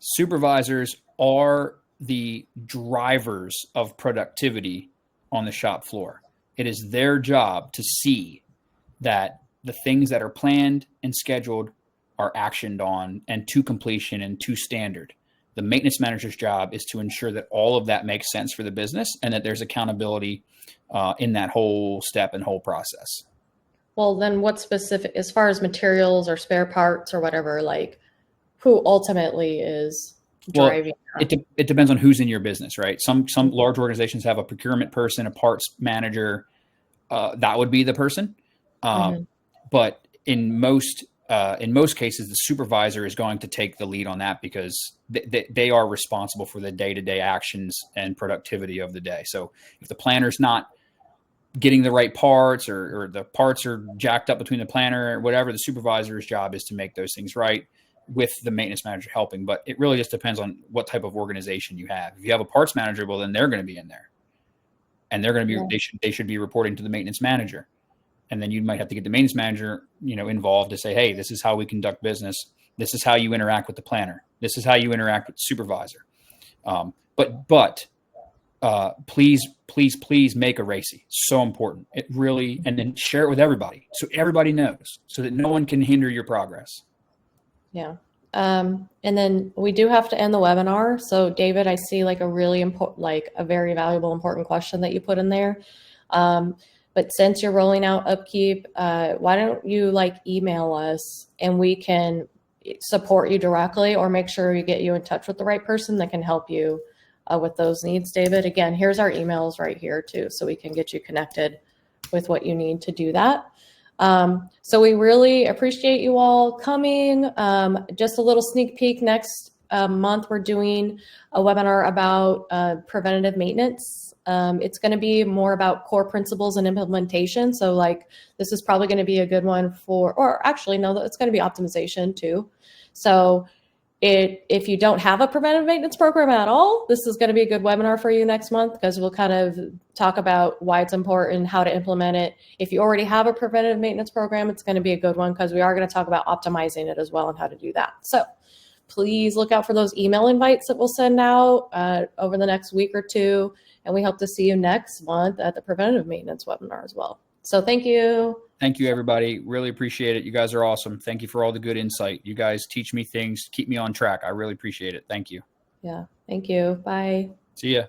Supervisors are the drivers of productivity on the shop floor. It is their job to see that the things that are planned and scheduled are actioned on and to completion and to standard. The maintenance manager's job is to ensure that all of that makes sense for the business and that there's accountability in that whole step and whole process. Well, then what specific, as far as materials or spare parts or whatever, who ultimately is driving? Well, it depends on who's in your business, right? Some large organizations have a procurement person, a parts manager. That would be the person. But in most cases, the supervisor is going to take the lead on that because they are responsible for the day-to-day actions and productivity of the day. So if the planner's not getting the right parts or the parts are jacked up between the planner or whatever, the supervisor's job is to make those things right with the maintenance manager helping. But it really just depends on what type of organization you have. If you have a parts manager, well, then they're going to be in there and they're going to be, they should be reporting to the maintenance manager. And then you might have to get the maintenance manager, involved to say, hey, this is how we conduct business. This is how you interact with the planner. This is how you interact with the supervisor. But please make a RACI. So important. It really, and then share it with everybody so everybody knows, so that no one can hinder your progress. Yeah. And then we do have to end the webinar. So David, I see like a really important, like a very valuable, important question that you put in there. But since you're rolling out Upkeep, why don't you email us and we can support you directly, or make sure we get you in touch with the right person that can help you with those needs, David. Again, here's our emails right here too, so we can get you connected with what you need to do that. So we really appreciate you all coming. Just a little sneak peek, next month we're doing a webinar about preventative maintenance. It's going to be more about core principles and implementation. So this is probably going to be a good one or actually no, it's going to be optimization too. So if you don't have a preventive maintenance program at all, this is going to be a good webinar for you next month, because we'll kind of talk about why it's important, how to implement it. If you already have a preventive maintenance program, it's going to be a good one, because we are going to talk about optimizing it as well and how to do that. So please look out for those email invites that we'll send out over the next week or two. And we hope to see you next month at the preventative maintenance webinar as well. So thank you. Thank you, everybody. Really appreciate it. You guys are awesome. Thank you for all the good insight. You guys teach me things, keep me on track. I really appreciate it. Thank you. Yeah. Thank you. Bye. See ya.